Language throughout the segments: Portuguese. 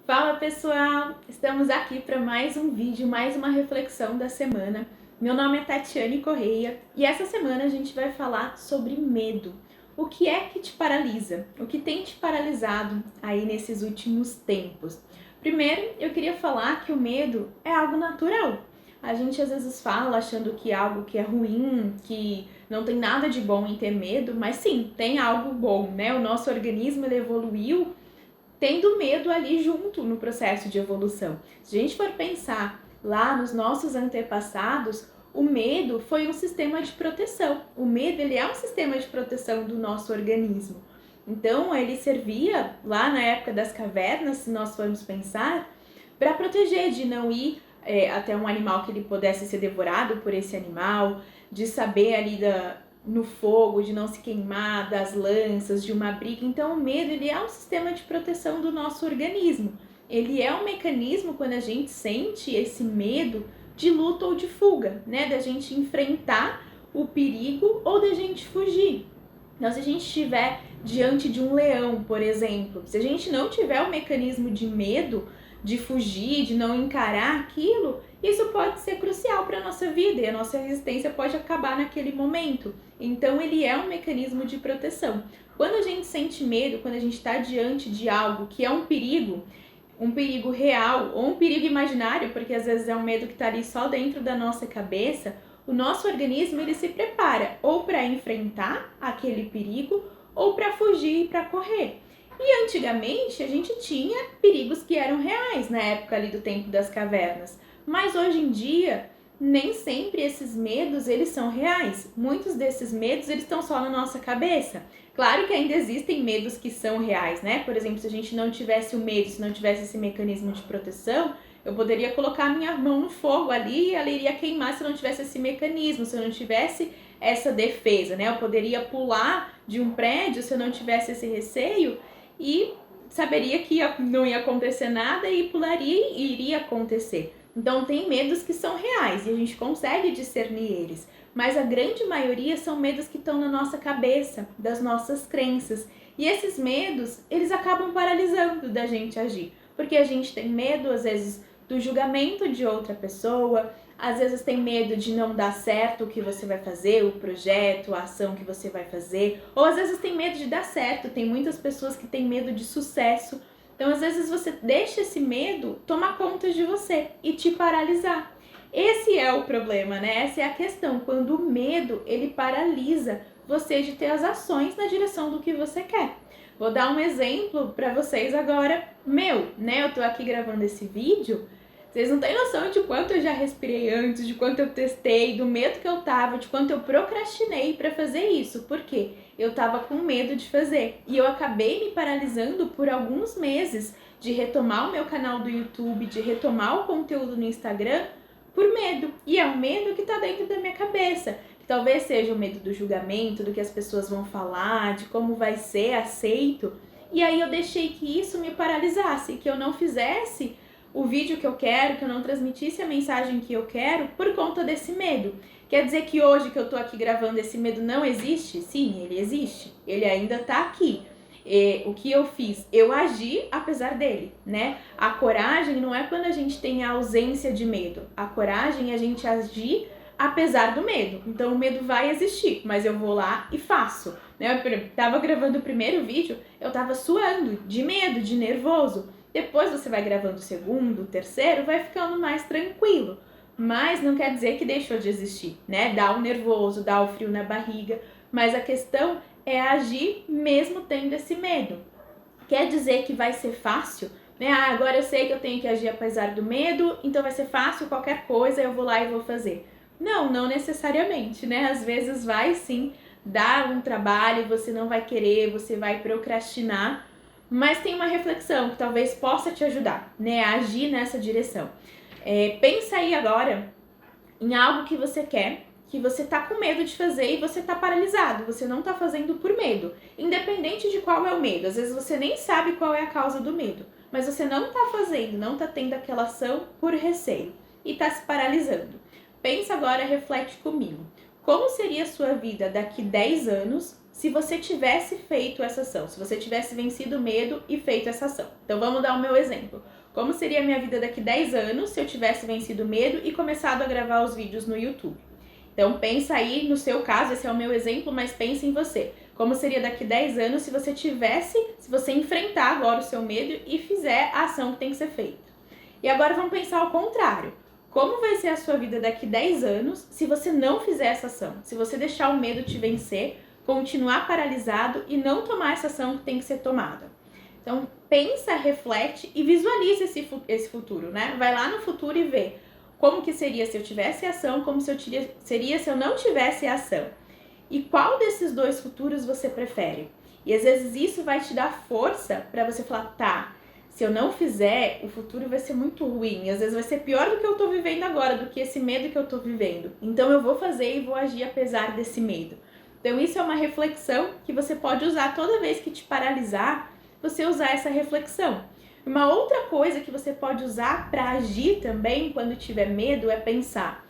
Fala pessoal, estamos aqui para mais um vídeo, mais uma reflexão da semana. Meu nome é Tatiane Correia e essa semana a gente vai falar sobre medo. O que é que te paralisa? O que tem te paralisado aí nesses últimos tempos? Primeiro, eu queria falar que o medo é algo natural. A gente às vezes fala achando que é algo que é ruim, que não tem nada de bom em ter medo, mas sim, tem algo bom, né? O nosso organismo ele evoluiu tendo medo ali junto no processo de evolução. Se a gente for pensar lá nos nossos antepassados, o medo foi um sistema de proteção. O medo ele é um sistema de proteção do nosso organismo. Então ele servia lá na época das cavernas, se nós formos pensar, para proteger de não ir até um animal que ele pudesse ser devorado por esse animal, de saber ali no fogo, de não se queimar, das lanças, de uma briga. Então o medo ele é um sistema de proteção do nosso organismo. Ele é um mecanismo quando a gente sente esse medo de luta ou de fuga, né? Da gente enfrentar o perigo ou da gente fugir. Então, se a gente estiver diante de um leão, por exemplo, se a gente não tiver o mecanismo de medo, de fugir, de não encarar aquilo, isso pode ser crucial para a nossa vida e a nossa resistência pode acabar naquele momento. Então, ele é um mecanismo de proteção. Quando a gente sente medo, quando a gente está diante de algo que é um perigo real ou um perigo imaginário, porque às vezes é um medo que está ali só dentro da nossa cabeça, o nosso organismo ele se prepara ou para enfrentar aquele perigo ou para fugir e para correr. E antigamente a gente tinha perigos que eram reais na época ali do tempo das cavernas, mas hoje em dia nem sempre esses medos eles são reais. Muitos desses medos eles estão só na nossa cabeça. Claro que ainda existem medos que são reais, né? Por exemplo, se a gente não tivesse o medo, se não tivesse esse mecanismo de proteção, eu poderia colocar minha mão no fogo ali e ela iria queimar se não tivesse esse mecanismo, se eu não tivesse essa defesa, né? Eu poderia pular de um prédio se eu não tivesse esse receio e saberia que não ia acontecer nada e pularia e iria acontecer. Então tem medos que são reais e a gente consegue discernir eles, mas a grande maioria são medos que estão na nossa cabeça, das nossas crenças. E esses medos, eles acabam paralisando da gente agir, porque a gente tem medo às vezes do julgamento de outra pessoa, às vezes tem medo de não dar certo o que você vai fazer, o projeto, a ação que você vai fazer, ou às vezes tem medo de dar certo, tem muitas pessoas que têm medo de sucesso. Então, às vezes você deixa esse medo tomar conta de você e te paralisar. Esse é o problema, né? Essa é a questão, quando o medo, ele paralisa você de ter as ações na direção do que você quer. Vou dar um exemplo para vocês agora, né? Eu tô aqui gravando esse vídeo, vocês não têm noção de quanto eu já respirei antes, de quanto eu testei, do medo que eu tava, de quanto eu procrastinei para fazer isso. Por quê? Eu tava com medo de fazer. E eu acabei me paralisando por alguns meses de retomar o meu canal do YouTube, de retomar o conteúdo no Instagram, por medo. E é um medo que tá dentro da minha cabeça. Que talvez seja o medo do julgamento, do que as pessoas vão falar, de como vai ser aceito. E aí eu deixei que isso me paralisasse, que eu não fizesse o vídeo que eu quero, que eu não transmitisse a mensagem que eu quero por conta desse medo. Quer dizer que hoje que eu tô aqui gravando esse medo não existe? Sim, ele existe. Ele ainda tá aqui. O que eu fiz? Eu agi apesar dele, né? A coragem não é quando a gente tem a ausência de medo. A coragem é a gente agir apesar do medo. Então o medo vai existir, mas eu vou lá e faço. Né? Eu tava gravando o primeiro vídeo, eu tava suando de medo, de nervoso. Depois você vai gravando o segundo, o terceiro, vai ficando mais tranquilo. Mas não quer dizer que deixou de existir, né? Dá o nervoso, dá o frio na barriga. Mas a questão é agir mesmo tendo esse medo. Quer dizer que vai ser fácil? Né? Ah, agora eu sei que eu tenho que agir apesar do medo, então vai ser fácil, qualquer coisa eu vou lá e vou fazer. Não, não necessariamente, né? Às vezes vai sim dar um trabalho, você não vai querer, você vai procrastinar, mas tem uma reflexão que talvez possa te ajudar, né, a agir nessa direção. Pensa aí agora em algo que você quer, que você tá com medo de fazer e você tá paralisado, você não tá fazendo por medo, independente de qual é o medo. Às vezes você nem sabe qual é a causa do medo, mas você não tá fazendo, não tá tendo aquela ação por receio e tá se paralisando. Pensa agora, reflete comigo. Como seria a sua vida daqui 10 anos se você tivesse feito essa ação, se você tivesse vencido o medo e feito essa ação? Então vamos dar o meu exemplo. Como seria a minha vida daqui 10 anos se eu tivesse vencido o medo e começado a gravar os vídeos no YouTube? Então pensa aí no seu caso, esse é o meu exemplo, mas pensa em você. Como seria daqui 10 anos se você enfrentar agora o seu medo e fizer a ação que tem que ser feita. E agora vamos pensar ao contrário. Como vai ser a sua vida daqui 10 anos se você não fizer essa ação? Se você deixar o medo te vencer, continuar paralisado e não tomar essa ação que tem que ser tomada. Então pensa, reflete e visualiza esse futuro, né? Vai lá no futuro e vê como que seria se eu tivesse ação, como seria se eu não tivesse ação. E qual desses dois futuros você prefere? E às vezes isso vai te dar força para você falar, tá, se eu não fizer, o futuro vai ser muito ruim. Às vezes vai ser pior do que eu tô vivendo agora, do que esse medo que eu tô vivendo. Então eu vou fazer e vou agir apesar desse medo. Então isso é uma reflexão que você pode usar toda vez que te paralisar, você usar essa reflexão. Uma outra coisa que você pode usar para agir também quando tiver medo é pensar,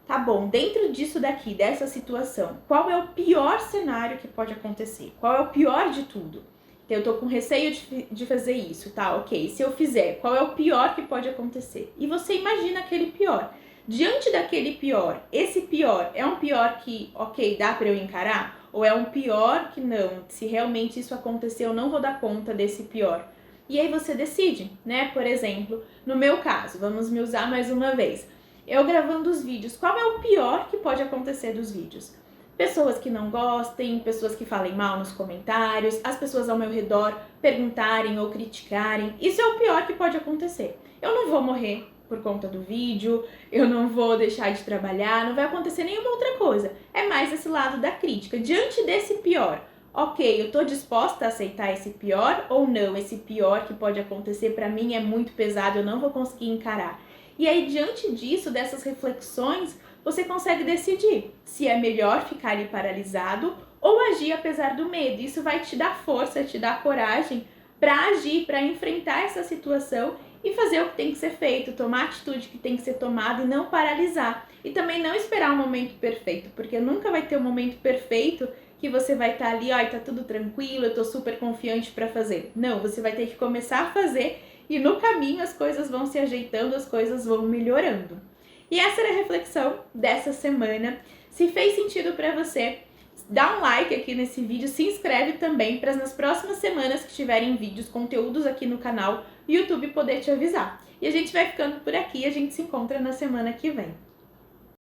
tá bom, dentro disso daqui, dessa situação, qual é o pior cenário que pode acontecer? Qual é o pior de tudo? Então, eu tô com receio de fazer isso, tá? Ok, se eu fizer, qual é o pior que pode acontecer? E você imagina aquele pior. Diante daquele pior, esse pior é um pior que, ok, dá para eu encarar? Ou é um pior que não, se realmente isso acontecer, eu não vou dar conta desse pior? E aí você decide, né? Por exemplo, no meu caso, vamos me usar mais uma vez. Eu gravando os vídeos, qual é o pior que pode acontecer dos vídeos? Pessoas que não gostem, pessoas que falem mal nos comentários, as pessoas ao meu redor perguntarem ou criticarem. Isso é o pior que pode acontecer. Eu não vou morrer por conta do vídeo, eu não vou deixar de trabalhar, não vai acontecer nenhuma outra coisa. É mais esse lado da crítica. Diante desse pior, ok, eu tô disposta a aceitar esse pior ou não? Esse pior que pode acontecer pra mim é muito pesado, eu não vou conseguir encarar. E aí, diante disso, dessas reflexões, você consegue decidir se é melhor ficar ali paralisado ou agir apesar do medo. Isso vai te dar força, te dar coragem para agir, para enfrentar essa situação e fazer o que tem que ser feito, tomar a atitude que tem que ser tomada e não paralisar. E também não esperar um momento perfeito, porque nunca vai ter um momento perfeito que você vai estar ali, ó, e tá tudo tranquilo, eu tô super confiante para fazer. Não, você vai ter que começar a fazer e no caminho as coisas vão se ajeitando, as coisas vão melhorando. E essa era a reflexão dessa semana. Se fez sentido para você, dá um like aqui nesse vídeo, se inscreve também para nas próximas semanas que tiverem vídeos, conteúdos aqui no canal, o YouTube poder te avisar. E a gente vai ficando por aqui, a gente se encontra na semana que vem.